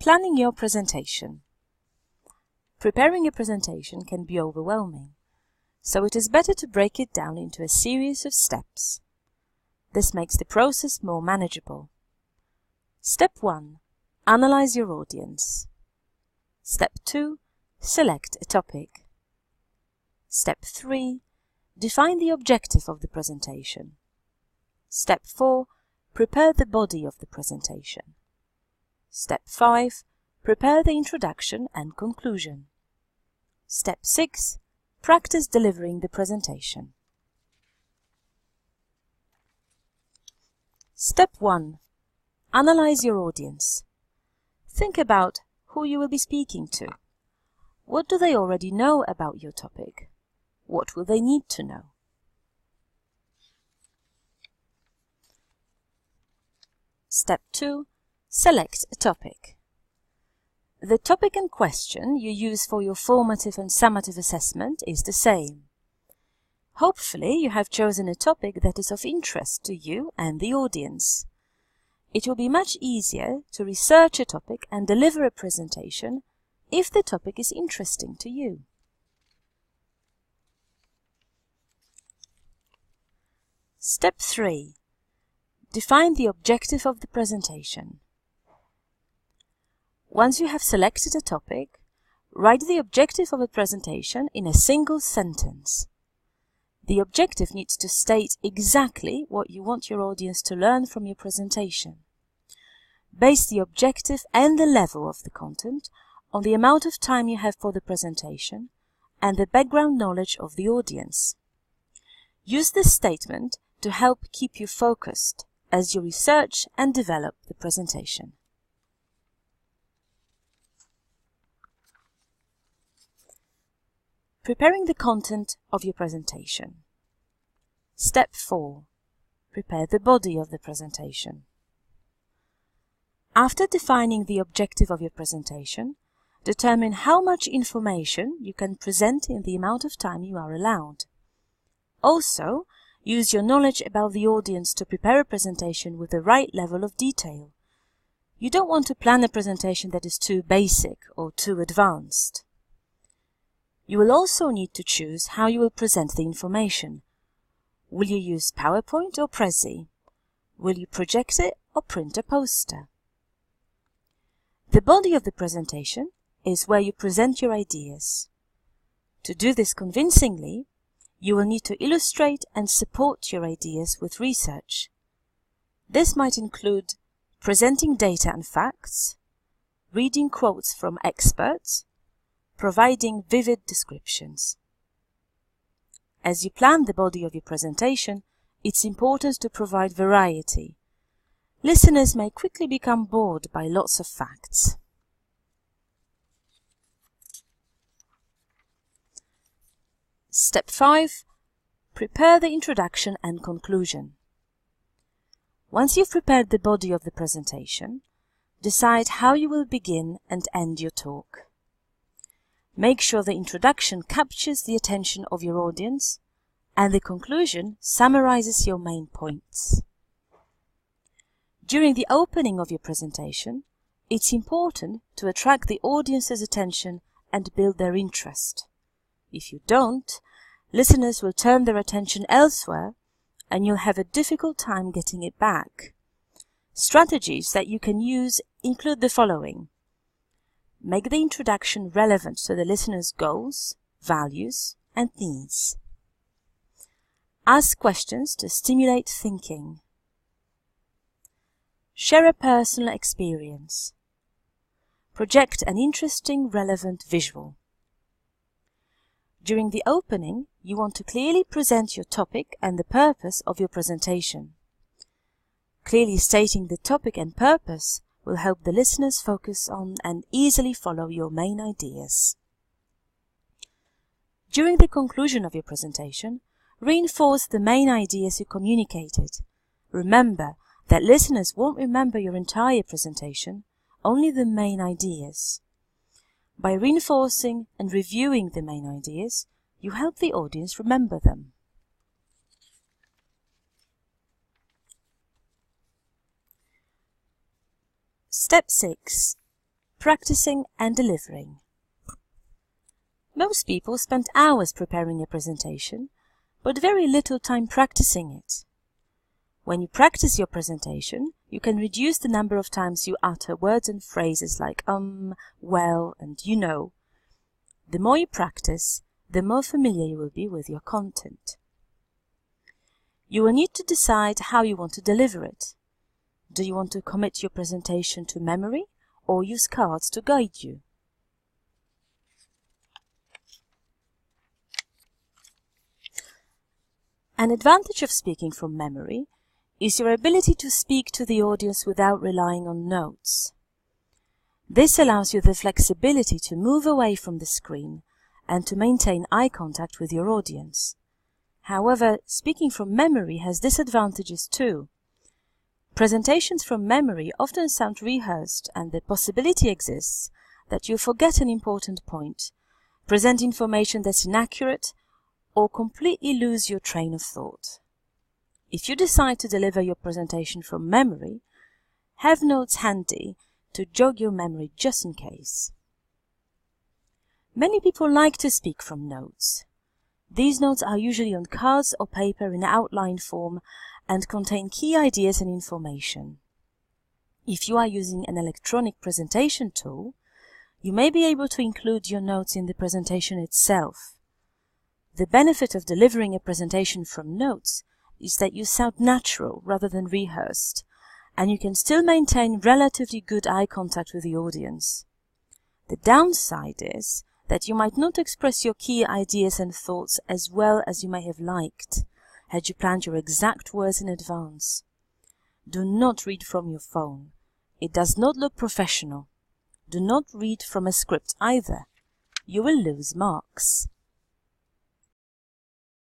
Planning your presentation. Preparing a presentation can be overwhelming, so it is better to break it down into a series of steps. This makes the process more manageable. Step 1. Analyze your audience. Step 2. Select a topic. Step 3. Define the objective of the presentation. Step 4. Prepare the body of the presentation. Step 5. Prepare the introduction and conclusion. Step 6. Practice delivering the presentation. Step 1. Analyze your audience. Think about who you will be speaking to. What do they already know about your topic? What will they need to know? Step 2. Select a topic. The topic in question you use for your formative and summative assessment is the same. Hopefully you have chosen a topic that is of interest to you and the audience. It will be much easier to research a topic and deliver a presentation if the topic is interesting to you. Step 3. Define the objective of the presentation. Once you have selected a topic, write the objective of a presentation in a single sentence. The objective needs to state exactly what you want your audience to learn from your presentation. Base the objective and the level of the content on the amount of time you have for the presentation and the background knowledge of the audience. Use this statement to help keep you focused as you research and develop the presentation. Preparing the content of your presentation. Step 4. Prepare the body of the presentation. After defining the objective of your presentation, determine how much information you can present in the amount of time you are allowed. Also, use your knowledge about the audience to prepare a presentation with the right level of detail. You don't want to plan a presentation that is too basic or too advanced. You will also need to choose how you will present the information. Will you use PowerPoint or Prezi? Will you project it or print a poster? The body of the presentation is where you present your ideas. To do this convincingly, you will need to illustrate and support your ideas with research. This might include presenting data and facts, reading quotes from experts, providing vivid descriptions. As you plan the body of your presentation, it's important to provide variety. Listeners may quickly become bored by lots of facts. Step 5. Prepare the introduction and conclusion. Once you've prepared the body of the presentation, decide how you will begin and end your talk. Make sure the introduction captures the attention of your audience and the conclusion summarizes your main points. During the opening of your presentation, it's important to attract the audience's attention and build their interest. If you don't, listeners will turn their attention elsewhere and you'll have a difficult time getting it back. Strategies that you can use include the following. Make the introduction relevant to the listener's goals, values, and needs. Ask questions to stimulate thinking. Share a personal experience. Project an interesting, relevant visual. During the opening, you want to clearly present your topic and the purpose of your presentation. Clearly stating the topic and purpose will help the listeners focus on and easily follow your main ideas. During the conclusion of your presentation, reinforce the main ideas you communicated. Remember that listeners won't remember your entire presentation, only the main ideas. By reinforcing and reviewing the main ideas, you help the audience remember them. Step 6. practicing and delivering. Most people spend hours preparing a presentation, but very little time practicing it. When you practice your presentation, you can reduce the number of times you utter words and phrases like well, and you know. The more you practice, the more familiar you will be with your content. You will need to decide how you want to deliver it. Do you want to commit your presentation to memory or use cards to guide you? An advantage of speaking from memory is your ability to speak to the audience without relying on notes. This allows you the flexibility to move away from the screen and to maintain eye contact with your audience. However, speaking from memory has disadvantages too. Presentations from memory often sound rehearsed, and the possibility exists that you forget an important point, present information that's inaccurate, or completely lose your train of thought. If you decide to deliver your presentation from memory, have notes handy to jog your memory just in case. Many people like to speak from notes. These notes are usually on cards or paper in outline form and contain key ideas and information. If you are using an electronic presentation tool, you may be able to include your notes in the presentation itself. The benefit of delivering a presentation from notes is that you sound natural rather than rehearsed, and you can still maintain relatively good eye contact with the audience. The downside is that you might not express your key ideas and thoughts as well as you may have liked, had you planned your exact words in advance. Do not read from your phone. It does not look professional. Do not read from a script either. You will lose marks.